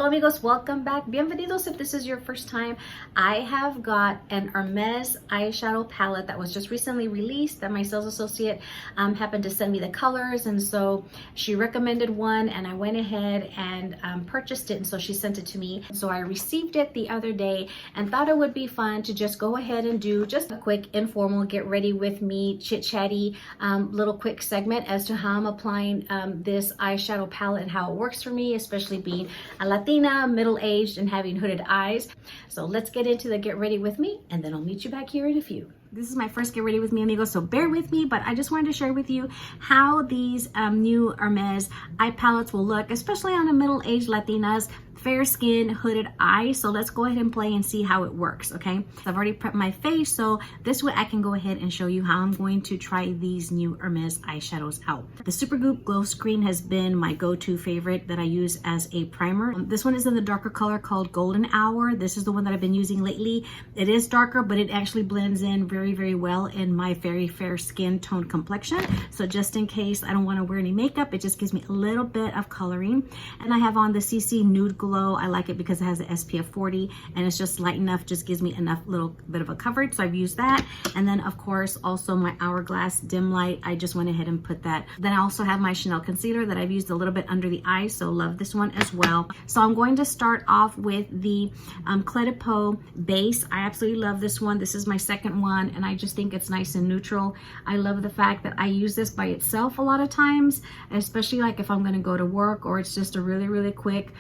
Hello amigos, welcome back. Bienvenidos if this is your first time. I have got an Hermes eyeshadow palette that was just recently released that my sales associate happened to send me the colors, and so she recommended one and I went ahead and purchased it, and so she sent it to me. So I received it the other day and thought it would be fun to just go ahead and do just a quick informal get ready with me chit-chatty little quick segment as to how I'm applying this eyeshadow palette and how it works for me, especially being a Latina, middle-aged, and having hooded eyes. So let's get into the get ready with me, and then I'll meet you back here in a few. This is my first get ready with me, amigos, so bear with me, but I just wanted to share with you how these new Hermes eye palettes will look, especially on a middle-aged Latinas, fair skin, hooded eye. So let's go ahead and play and see how it works, okay? I've already prepped my face, so this way I can go ahead and show you how I'm going to try these new Hermes eyeshadows out. The Supergoop Glow Screen has been my go-to favorite that I use as a primer. This one is in the darker color called Golden Hour. This is the one that I've been using lately. It is darker, but it actually blends in very, very well in my very fair skin tone complexion. So just in case I don't want to wear any makeup, it just gives me a little bit of coloring. And I have on the CC Nude Glow. I like it because it has an SPF 40 and it's just light enough, just gives me enough little bit of a coverage. So I've used that. And then of course also my Hourglass Dim Light, I just went ahead and put that. Then I also have my Chanel concealer that I've used a little bit under the eye, so love this one as well. So I'm going to start off with the Clé de Peau base. I absolutely love this one. This is my second one and I just think it's nice and neutral. I love the fact that I use this by itself a lot of times, especially like if I'm going to go to work or it's just a really quick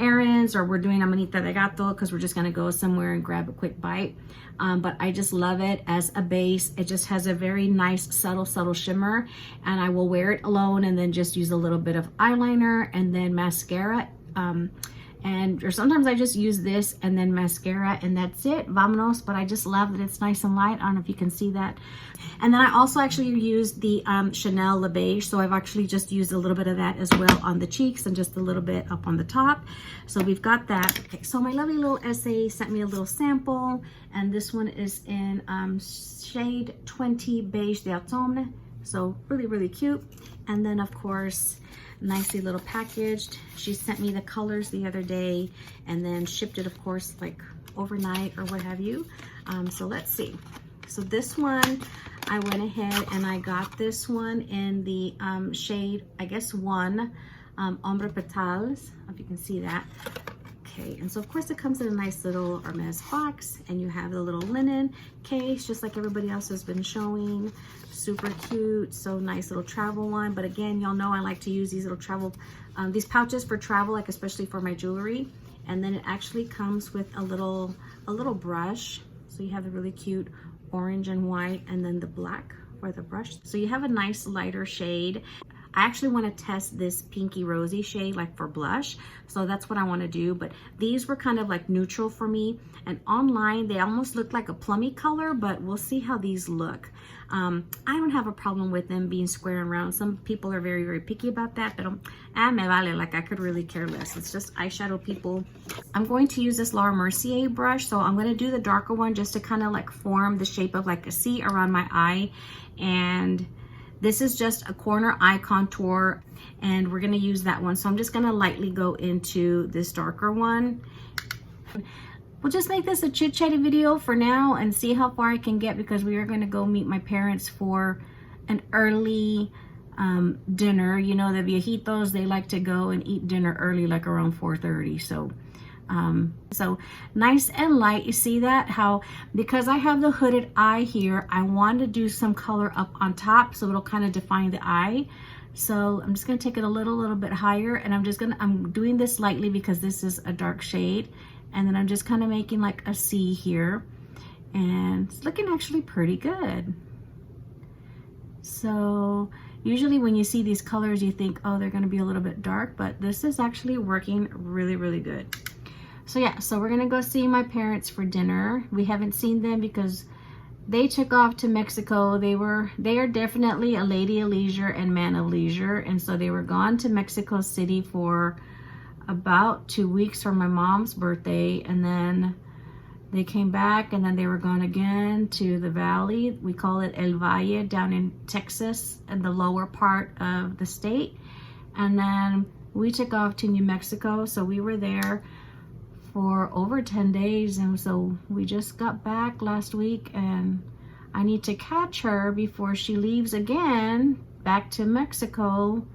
errands, or we're doing a manita de gato because we're just going to go somewhere and grab a quick bite. But I just love it as a base. It just has a very nice subtle shimmer, and I will wear it alone and then just use a little bit of eyeliner and then mascara. Or sometimes I just use this and then mascara and that's it. Vamonos. But I just love that it's nice and light. I don't know if you can see that. And then I also actually use the Chanel Le Beige. So I've actually just used a little bit of that as well on the cheeks and just a little bit up on the top. So we've got that. Okay, so my lovely little essay sent me a little sample, and this one is in shade 20 Beige de Automne. So really cute. And then of course, nicely little packaged. She sent me the colors the other day and then shipped it, of course, like overnight or what have you. So let's see. So this one, I went ahead and I got this one in the shade, I guess 1, Ombre Petals, if you can see that. Okay, and so of course it comes in a nice little Hermes box, and you have the little linen case, just like everybody else has been showing. Super cute, so nice little travel one. But again, y'all know I like to use these little travel, these pouches for travel, like especially for my jewelry. And then it actually comes with a little brush. So you have the really cute orange and white, and then the black for the brush. So you have a nice lighter shade. I actually want to test this pinky rosy shade like for blush, so that's what I want to do. But these were kind of like neutral for me, and online they almost look like a plummy color, but we'll see how these look. I don't have a problem with them being square and round. Some people are very picky about that, but me vale, like I could really care less. It's just eyeshadow people. I'm going to use this Laura Mercier brush, so I'm going to do the darker one just to kind of like form the shape of like a C around my eye. And this is just a corner eye contour, and we're going to use that one. So I'm just going to lightly go into this darker one. We'll just make this a chit-chatty video for now and see how far I can get, because we are going to go meet my parents for an early dinner. You know, the viejitos, they like to go and eat dinner early, like around 4:30. So nice and light. You see that? How, because I have the hooded eye here, I want to do some color up on top so it'll kind of define the eye. So I'm just going to take it a little bit higher, and I'm doing this lightly because this is a dark shade. And then I'm just kind of making like a C here, and it's looking actually pretty good. So usually when you see these colors, you think, oh, they're going to be a little bit dark, but this is actually working really good. So yeah, so we're gonna go see my parents for dinner. We haven't seen them because they took off to Mexico. They are definitely a lady of leisure and man of leisure, and so they were gone to Mexico City for about 2 weeks for my mom's birthday, and then they came back, and then they were gone again to the valley. We call it El Valle down in Texas, in the lower part of the state. And then we took off to New Mexico. So we were there for over 10 days. And so we just got back last week, and I need to catch her before she leaves again back to Mexico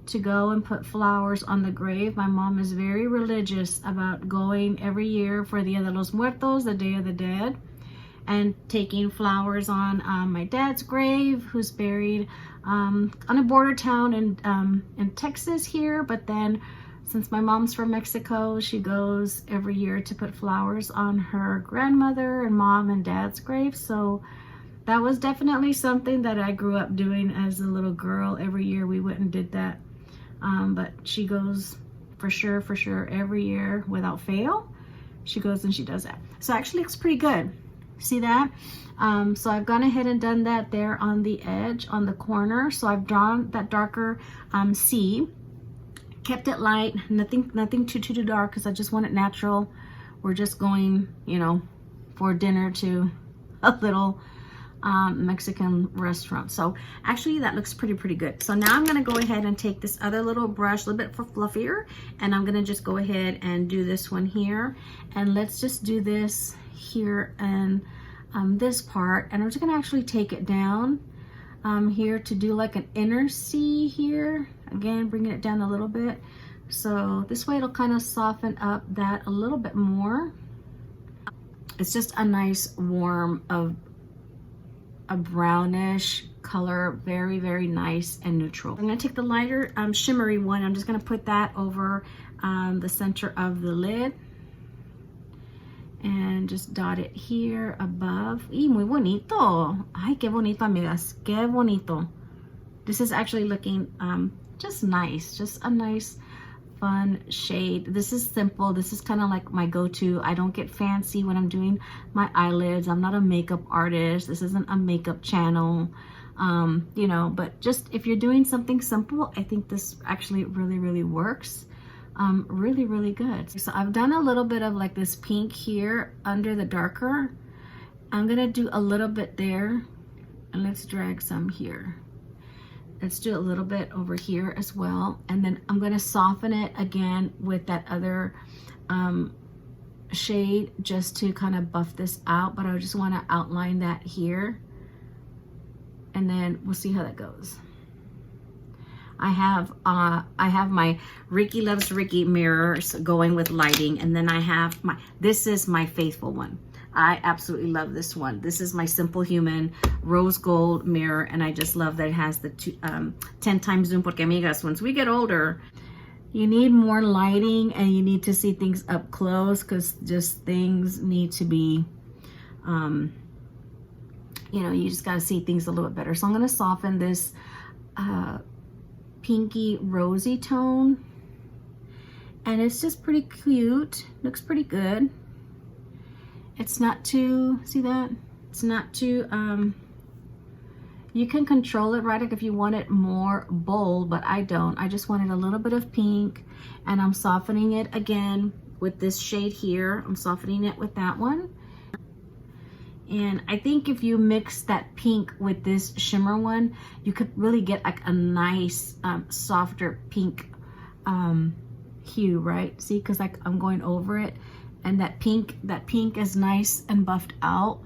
to go and put flowers on the grave. My mom is very religious about going every year for Dia de los Muertos, the Day of the Dead, and taking flowers on my dad's grave, who's buried on a border town in Texas here. But then since my mom's from Mexico, she goes every year to put flowers on her grandmother and mom and dad's grave. So that was definitely something that I grew up doing as a little girl. Every year we went and did that. But she goes for sure every year without fail. She goes and she does that. So actually looks pretty good. See that? So I've gone ahead and done that there on the edge, on the corner. So I've drawn that darker C, kept it light, nothing too dark, because I just want it natural. We're just going, you know, for dinner to a little Mexican restaurant. So actually that looks pretty good. So now I'm going to go ahead and take this other little brush, a little bit for fluffier, and I'm going to just go ahead and do this one here. And let's just do this here and this part, and I'm just going to actually take it down here to do like an inner C here. Again, bringing it down a little bit, so this way it'll kind of soften up that a little bit more. It's just a nice warm of a brownish color, very nice and neutral. I'm going to take the lighter shimmery one. I'm just going to put that over the center of the lid and just dot it here above. Y muy bonito. Ay, qué bonito, amigas, qué bonito. This is actually looking just nice, just a nice fun shade. This is simple. This is kind of like my go-to. I don't get fancy when I'm doing my eyelids. I'm not a makeup artist. This isn't a makeup channel, you know, but just if you're doing something simple, I think this actually really works really good. So I've done a little bit of like this pink here under the darker. I'm gonna do a little bit there, and let's drag some here. Let's do a little bit over here as well, and then I'm going to soften it again with that other shade just to kind of buff this out, but I just want to outline that here, and then we'll see how that goes. I have my Ricky Loves Ricky mirrors going with lighting, and then I have this is my faithful one. I absolutely love this one. This is my Simple Human rose gold mirror, and I just love that it has the 10 times zoom, porque amigas, once we get older, you need more lighting and you need to see things up close, because just things need to be, you know, you just got to see things a little bit better. So I'm going to soften this pinky rosy tone, and it's just pretty cute. Looks pretty good. It's not too, see that? It's not too, you can control it, right? Like if you want it more bold, but I don't. I just wanted a little bit of pink, and I'm softening it again with this shade here. I'm softening it with that one. And I think if you mix that pink with this shimmer one, you could really get like a nice, softer pink hue, right? See, because like I'm going over it. And that pink is nice and buffed out.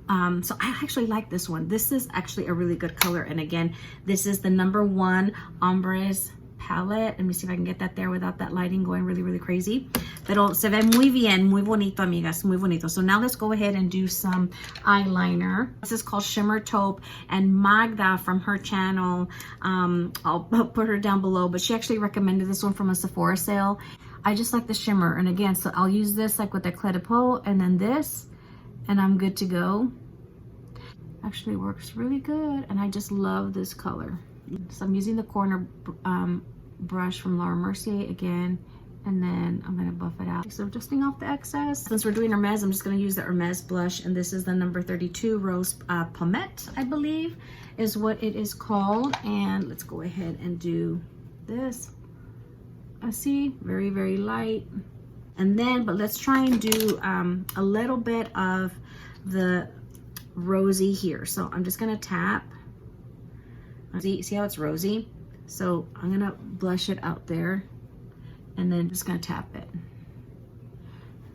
So I actually like this one. This is actually a really good color. And again, this is the #1 Ombres palette. Let me see if I can get that there without that lighting going really crazy. Pero se ve muy bien, muy bonito, amigas, muy bonito. So now let's go ahead and do some eyeliner. This is called Shimmer Taupe, and Magda from her channel, I'll put her down below, but she actually recommended this one from a Sephora sale. I just like the shimmer, and again, so I'll use this like with the Clé de Peau, and then this, and I'm good to go. Actually works really good, and I just love this color. So I'm using the corner brush from Laura Mercier again, and then I'm gonna buff it out. So I'm dusting off the excess. Since we're doing Hermes, I'm just gonna use the Hermes blush, and this is the #32 Rose Pommette, I believe is what it is called. And let's go ahead and do this. I see, very light. And then, but let's try and do a little bit of the rosy here. So I'm just gonna tap. See how it's rosy? So I'm gonna blush it out there and then just gonna tap it.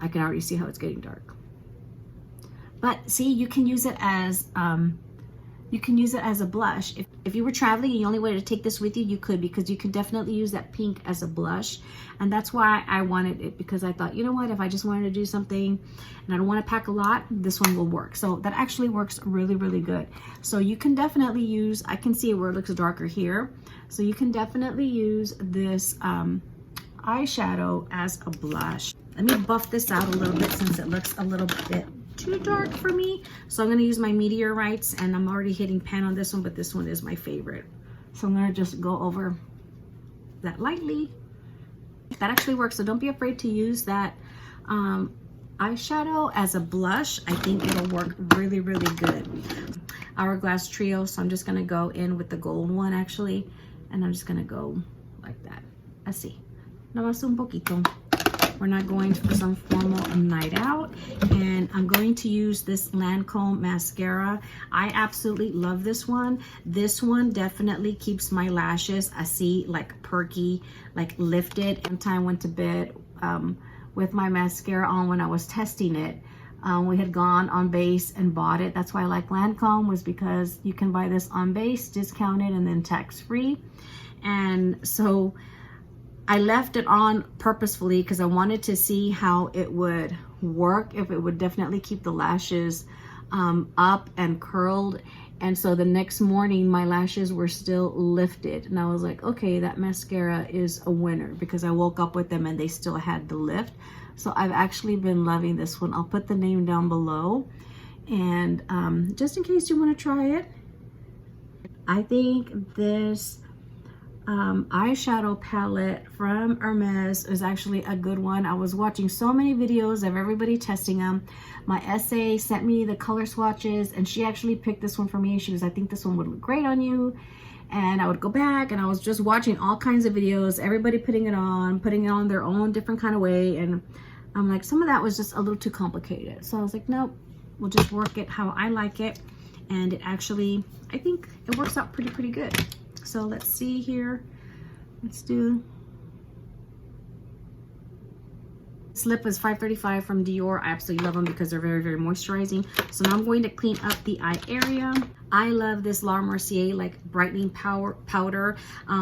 I can already see how it's getting dark. But see, you can use it as a blush. If you were traveling and you only wanted to take this with you, you could, because you can definitely use that pink as a blush. And that's why I wanted it, because I thought, you know what, if I just wanted to do something and I don't want to pack a lot, this one will work. So that actually works really, really good. So you can definitely use, I can see where it looks darker here. So you can definitely use this eyeshadow as a blush. Let me buff this out a little bit since it looks a little bit too dark for me. So I'm going to use my meteorites, and I'm already hitting pan on this one, but this one is my favorite. So I'm going to just go over that lightly. That actually works, so don't be afraid to use that eyeshadow as a blush. I think it'll work really, really good. Hourglass Trio, so I'm just going to go in with the gold one actually, and I'm just going to go like that. Así. Nomás un poquito. We're not going for some formal night out. And I'm going to use this Lancome mascara. I absolutely love this one. This one definitely keeps my lashes, I see, like perky, like lifted. One time I went to bed with my mascara on when I was testing it. We had gone on base and bought it. That's why I like Lancome, was because you can buy this on base, discounted, and then tax free. And so I left it on purposefully because I wanted to see how it would work, if it would definitely keep the lashes up and curled. And so the next morning my lashes were still lifted, and I was like, okay, that mascara is a winner, because I woke up with them and they still had the lift. So I've actually been loving this one. I'll put the name down below, and just in case you want to try it. I think this eyeshadow palette from Hermes is actually a good one. I was watching so many videos of everybody testing them. My SA sent me the color swatches, and she actually picked this one for me. She was, I think this one would look great on you. And I would go back and I was just watching all kinds of videos, everybody putting it on their own different kind of way. And I'm like, some of that was just a little too complicated. So I was like, nope, we'll just work it how I like it. And it actually, I think it works out pretty good. So let's see here. Let's do, this lip is $5.35 from Dior. I absolutely love them because they're very, very moisturizing. So now I'm going to clean up the eye area. I love this La Mercier like brightening powder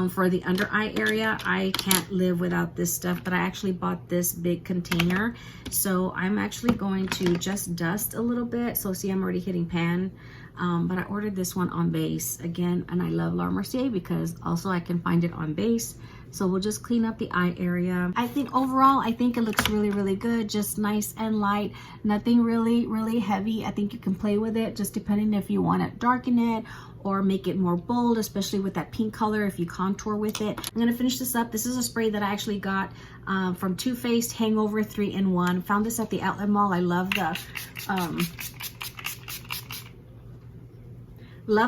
for the under eye area. I can't live without this stuff, but I actually bought this big container. So I'm actually going to just dust a little bit. So see, I'm already hitting pan. But I ordered this one on base again, and I love La Mercier because also I can find it on base. So we'll just clean up the eye area. I think overall, I think it looks really, really good. Just nice and light, nothing really heavy. I think you can play with it just depending if you want to darken it or make it more bold, especially with that pink color if you contour with it. I'm gonna finish this up. This is a spray that I actually got from Too Faced Hangover 3-in-1. Found this at the outlet mall. I love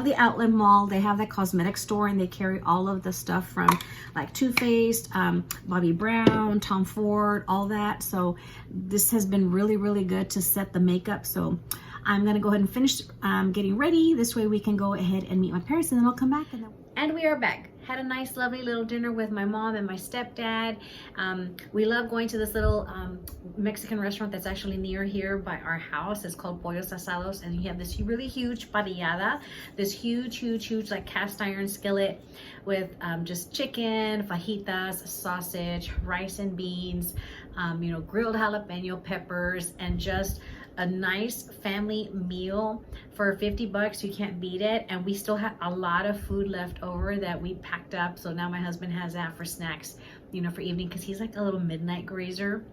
the outlet mall. They have that cosmetic store, and they carry all of the stuff from like Too Faced, Bobbi Brown, Tom Ford, all that. So this has been really good to set the makeup. So I'm gonna go ahead and finish getting ready. This way we can go ahead and meet my parents, and then I'll come back. And we are back. Had a nice, lovely little dinner with my mom and my stepdad. We love going to this little Mexican restaurant that's actually near here by our house. It's called Pollos Asados, and you have this really huge parrillada, this huge like cast iron skillet with just chicken, fajitas, sausage, rice and beans, you know, grilled jalapeno peppers, and just a nice family meal for 50 bucks. You can't beat it. And we still have a lot of food left over that we packed up. So now my husband has that for snacks, you know, for evening, because he's like a little midnight grazer.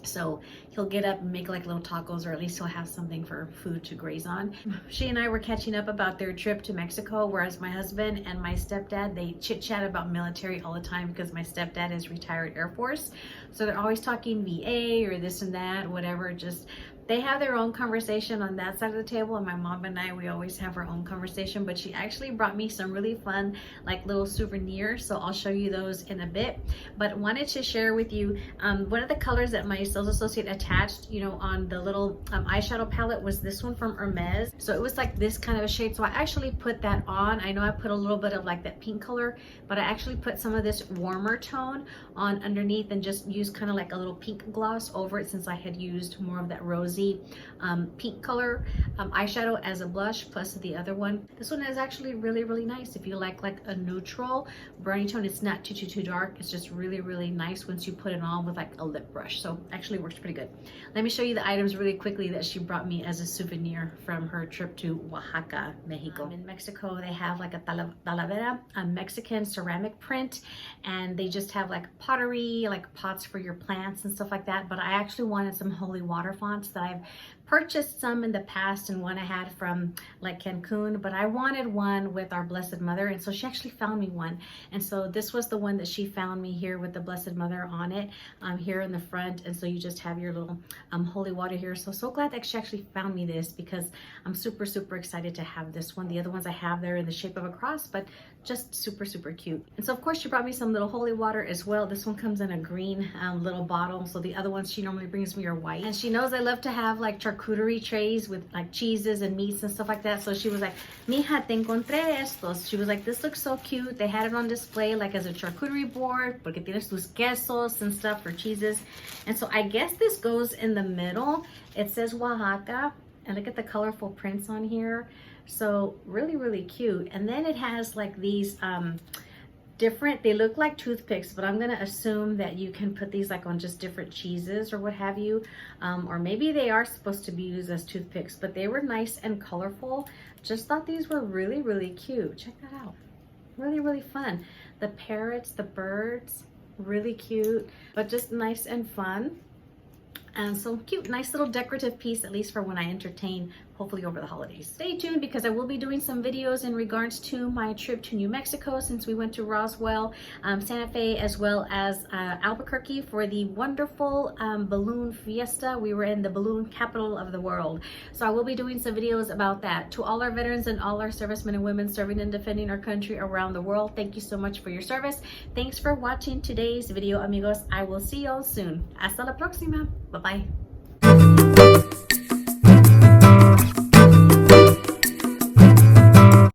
So he'll get up and make like little tacos, or at least he'll have something for food to graze on. She and I were catching up about their trip to Mexico, whereas my husband and my stepdad, they chit chat about military all the time because my stepdad is retired Air Force. So they're always talking VA or this and that, whatever. Just they have their own conversation on that side of the table, and my mom and I, we always have our own conversation. But she actually brought me some really fun like little souvenirs, so I'll show you those in a bit. But wanted to share with you one of the colors that my sales associate attached, you know, on the little eyeshadow palette was this one from Hermes. So it was like this kind of a shade, so I actually put that on. I know I put a little bit of like that pink color, but I actually put some of this warmer tone on underneath and just used kind of like a little pink gloss over it, since I had used more of that rosy pink color eyeshadow as a blush, plus the other one. This one is actually really nice if you like a neutral brownie tone. It's not too dark. It's just really nice once you put it on with like a lip brush. So actually works pretty good. Let me show you the items really quickly that she brought me as a souvenir from her trip to Oaxaca, Mexico. In Mexico, they have like a talavera, a Mexican ceramic print, and they just have like pottery, like pots for your plants and stuff like that. But I actually wanted some holy water fonts that I've purchased some in the past, and one I had from like Cancun, but I wanted one with our Blessed Mother, and so she actually found me one. And so this was the one that she found me here with the Blessed Mother on it, here in the front. And so you just have your little holy water here. So glad that she actually found me this, because I'm super excited to have this one. The other ones I have there in the shape of a cross, but just super cute. And so of course she brought me some little holy water as well. This one comes in a green little bottle. So the other ones she normally brings me are white, and she knows I love to have like charcuterie trays with like cheeses and meats and stuff like that. So she was like, mija, te encontré estos. She was like, this looks so cute. They had it on display like as a charcuterie board, porque tienes tus quesos and stuff for cheeses. And so I guess this goes in the middle. It says Oaxaca, and look at the colorful prints on here. So really cute. And then it has like these different, they look like toothpicks, but I'm gonna assume that you can put these like on just different cheeses or what have you, or maybe they are supposed to be used as toothpicks, but they were nice and colorful. Just thought these were really cute. Check that out. Really fun. The parrots, the birds, really cute, but just nice and fun. And so cute, nice little decorative piece, at least for when I entertain, hopefully over the holidays. Stay tuned, because I will be doing some videos in regards to my trip to New Mexico, since we went to Roswell, Santa Fe, as well as Albuquerque for the wonderful balloon fiesta. We were in the balloon capital of the world. So I will be doing some videos about that. To all our veterans and all our servicemen and women serving and defending our country around the world, thank you so much for your service. Thanks for watching today's video, amigos. I will see y'all soon. Hasta la próxima. Bye-bye.